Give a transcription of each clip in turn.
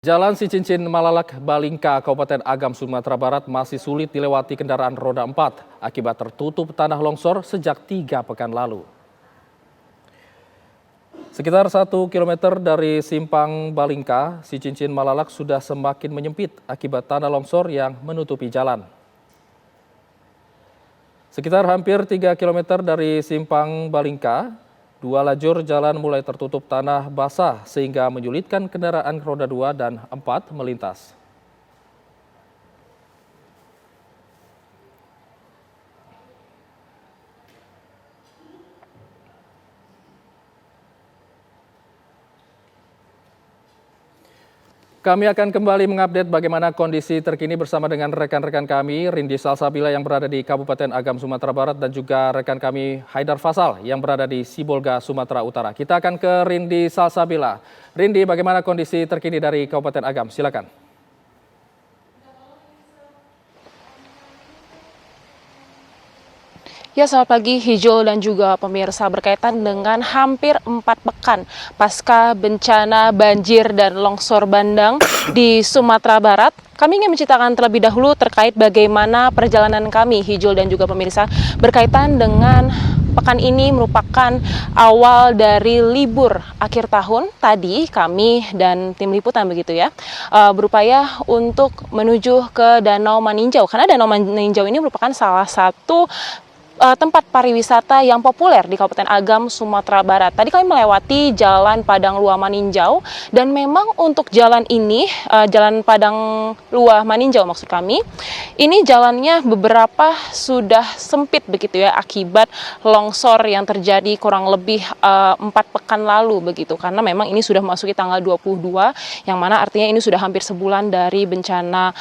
Jalan Cicincin Malalak Balingka, Kabupaten Agam, Sumatera Barat masih sulit dilewati kendaraan roda 4 akibat tertutup tanah longsor sejak 3 pekan lalu. Sekitar 1 kilometer dari simpang Balingka, Cicincin Malalak sudah semakin menyempit akibat tanah longsor yang menutupi jalan. Sekitar hampir 3 kilometer dari simpang Balingka, 2 lajur jalan mulai tertutup tanah basah sehingga menyulitkan kendaraan roda 2 dan 4 melintas. Kami akan kembali mengupdate bagaimana kondisi terkini bersama dengan rekan-rekan kami, Rindi Salsabila yang berada di Kabupaten Agam, Sumatera Barat, dan juga rekan kami Haidar Fasal yang berada di Sibolga, Sumatera Utara. Kita akan ke Rindi Salsabila. Rindi, bagaimana kondisi terkini dari Kabupaten Agam? Silakan. Ya, selamat pagi Hijul dan juga pemirsa. Berkaitan dengan hampir 4 pekan pasca bencana banjir dan longsor bandang di Sumatera Barat, kami ingin menceritakan terlebih dahulu terkait bagaimana perjalanan kami Hijul dan juga pemirsa berkaitan dengan pekan ini merupakan awal dari libur akhir tahun. Tadi kami dan tim liputan begitu ya berupaya untuk menuju ke Danau Maninjau, karena Danau Maninjau ini merupakan salah satu tempat pariwisata yang populer di Kabupaten Agam, Sumatera Barat. Tadi kami melewati Jalan Padang Luar Maninjau, dan memang untuk jalan ini, Jalan Padang Luar Maninjau maksud kami, ini jalannya beberapa sudah sempit begitu ya, akibat longsor yang terjadi kurang lebih 4 pekan lalu begitu, karena memang ini sudah memasuki tanggal 22, yang mana artinya ini sudah hampir sebulan dari bencana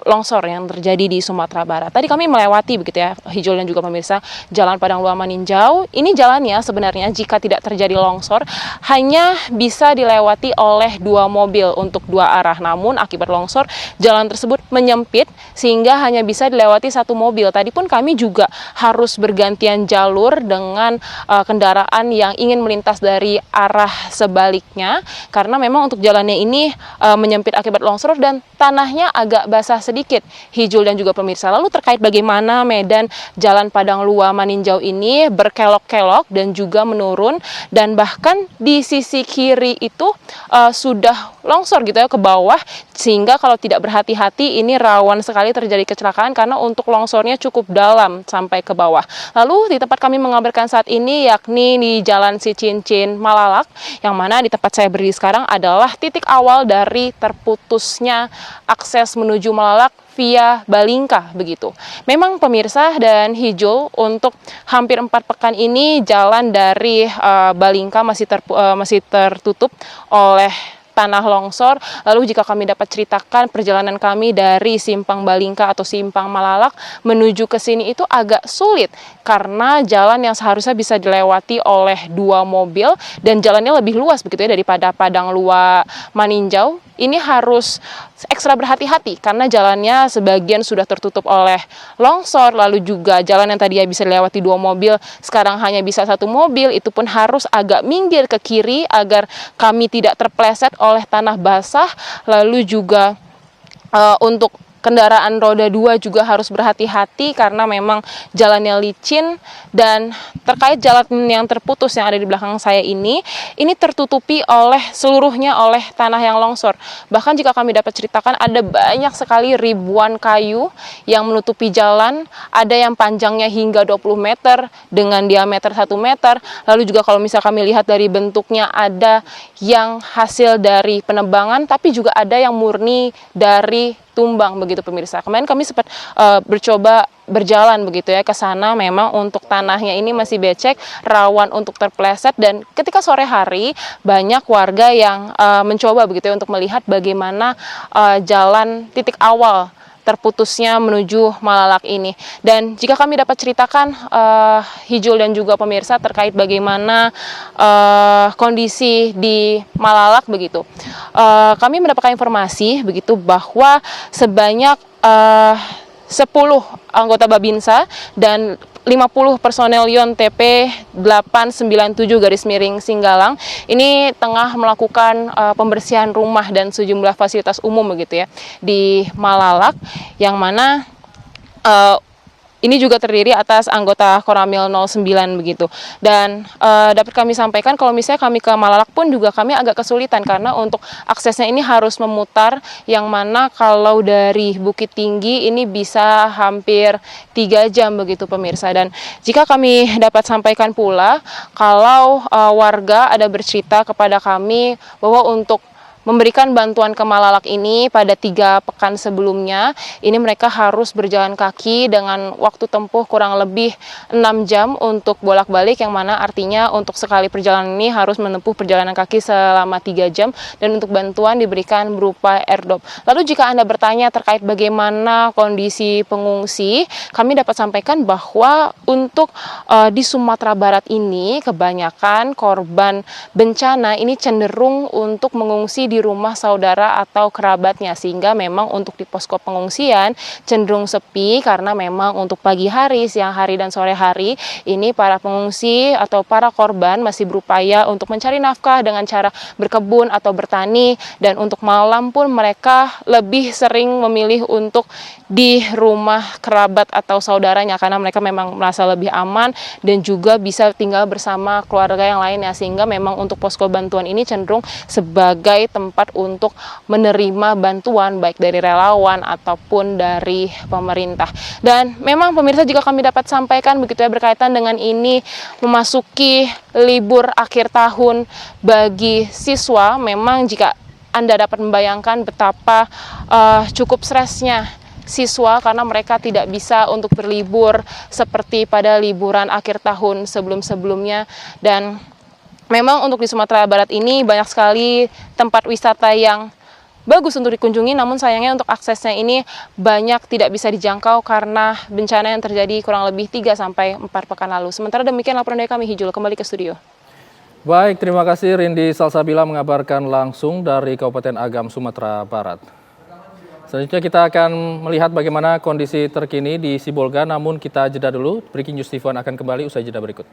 longsor yang terjadi di Sumatera Barat. Tadi kami melewati begitu ya, Hijul dan juga pemirsa, Jalan Padang Luar Maninjau. Ini jalannya sebenarnya jika tidak terjadi longsor hanya bisa dilewati oleh 2 mobil untuk 2 arah. Namun akibat longsor jalan tersebut menyempit sehingga hanya bisa dilewati 1 mobil. Tadi pun kami juga harus bergantian jalur dengan kendaraan yang ingin melintas dari arah sebaliknya, karena memang untuk jalannya ini menyempit akibat longsor dan tanahnya agak basah sedikit, Hijul dan juga pemirsa. Lalu terkait bagaimana medan Jalan Padang Luar Maninjau ini berkelok-kelok dan juga menurun, dan bahkan di sisi kiri itu sudah longsor gitu ya ke bawah, sehingga kalau tidak berhati-hati ini rawan sekali terjadi kecelakaan karena untuk longsornya cukup dalam sampai ke bawah. Lalu di tempat kami mengabarkan saat ini, yakni di Jalan Cicincin Malalak, yang mana di tempat saya berdiri sekarang adalah titik awal dari terputusnya akses menuju Malalak via Balingka begitu. Memang pemirsa dan Hijul, untuk hampir 4 pekan ini jalan dari Balingka masih tertutup oleh tanah longsor. Lalu jika kami dapat ceritakan perjalanan kami dari simpang Balingka atau simpang Malalak menuju ke sini itu agak sulit, karena jalan yang seharusnya bisa dilewati oleh 2 mobil dan jalannya lebih luas begitu ya daripada Padang Luar Maninjau. Ini harus ekstra berhati-hati karena jalannya sebagian sudah tertutup oleh longsor. Lalu juga jalan yang tadinya bisa dilewati 2 mobil sekarang hanya bisa 1 mobil. Itu pun harus agak minggir ke kiri agar kami tidak terpleset oleh tanah basah. Lalu juga untuk kendaraan roda 2 juga harus berhati-hati karena memang jalannya licin. Dan terkait jalan yang terputus yang ada di belakang saya ini tertutupi seluruhnya oleh tanah yang longsor. Bahkan jika kami dapat ceritakan, ada banyak sekali ribuan kayu yang menutupi jalan. Ada yang panjangnya hingga 20 meter dengan diameter 1 meter. Lalu juga kalau misal kami lihat dari bentuknya, ada yang hasil dari penebangan, tapi juga ada yang murni dari tumbang begitu pemirsa. Kemarin kami sempat bercoba berjalan begitu ya ke sana, memang untuk tanahnya ini masih becek, rawan untuk terpleset, dan ketika sore hari banyak warga yang mencoba begitu ya untuk melihat bagaimana jalan titik awal terputusnya menuju Malalak ini. Dan jika kami dapat ceritakan Hijul dan juga pemirsa terkait bagaimana kondisi di Malalak begitu, kami mendapatkan informasi begitu bahwa sebanyak 10 anggota Babinsa dan 50 personel Yon TP 897-Singgalang ini tengah melakukan pembersihan rumah dan sejumlah fasilitas umum begitu ya di Malalak, yang mana ini juga terdiri atas anggota Koramil 09 begitu. Dan dapat kami sampaikan kalau misalnya kami ke Malalak pun juga kami agak kesulitan karena untuk aksesnya ini harus memutar, yang mana kalau dari Bukit Tinggi ini bisa hampir 3 jam begitu pemirsa. Dan jika kami dapat sampaikan pula kalau warga ada bercerita kepada kami bahwa untuk memberikan bantuan ke Malalak ini pada 3 pekan sebelumnya, ini mereka harus berjalan kaki dengan waktu tempuh kurang lebih 6 jam untuk bolak-balik, yang mana artinya untuk sekali perjalanan ini harus menempuh perjalanan kaki selama 3 jam, dan untuk bantuan diberikan berupa airdrop. Lalu jika Anda bertanya terkait bagaimana kondisi pengungsi, kami dapat sampaikan bahwa untuk di Sumatera Barat ini kebanyakan korban bencana ini cenderung untuk mengungsi di rumah saudara atau kerabatnya, sehingga memang untuk di posko pengungsian cenderung sepi karena memang untuk pagi hari, siang hari, dan sore hari ini para pengungsi atau para korban masih berupaya untuk mencari nafkah dengan cara berkebun atau bertani, dan untuk malam pun mereka lebih sering memilih untuk di rumah kerabat atau saudaranya karena mereka memang merasa lebih aman dan juga bisa tinggal bersama keluarga yang lainnya, sehingga memang untuk posko bantuan ini cenderung sebagai tempat untuk menerima bantuan baik dari relawan ataupun dari pemerintah. Dan memang pemirsa, jika kami dapat sampaikan begitu ya berkaitan dengan ini memasuki libur akhir tahun bagi siswa, memang jika Anda dapat membayangkan betapa cukup stresnya siswa karena mereka tidak bisa untuk berlibur seperti pada liburan akhir tahun sebelum-sebelumnya. Dan memang untuk di Sumatera Barat ini banyak sekali tempat wisata yang bagus untuk dikunjungi, namun sayangnya untuk aksesnya ini banyak tidak bisa dijangkau karena bencana yang terjadi kurang lebih 3-4 pekan lalu. Sementara demikian laporan dari kami, Hijul, kembali ke studio. Baik, terima kasih Rindi Salsabila mengabarkan langsung dari Kabupaten Agam, Sumatera Barat. Selanjutnya kita akan melihat bagaimana kondisi terkini di Sibolga, namun kita jeda dulu. Breaking News TV akan kembali usai jeda berikut.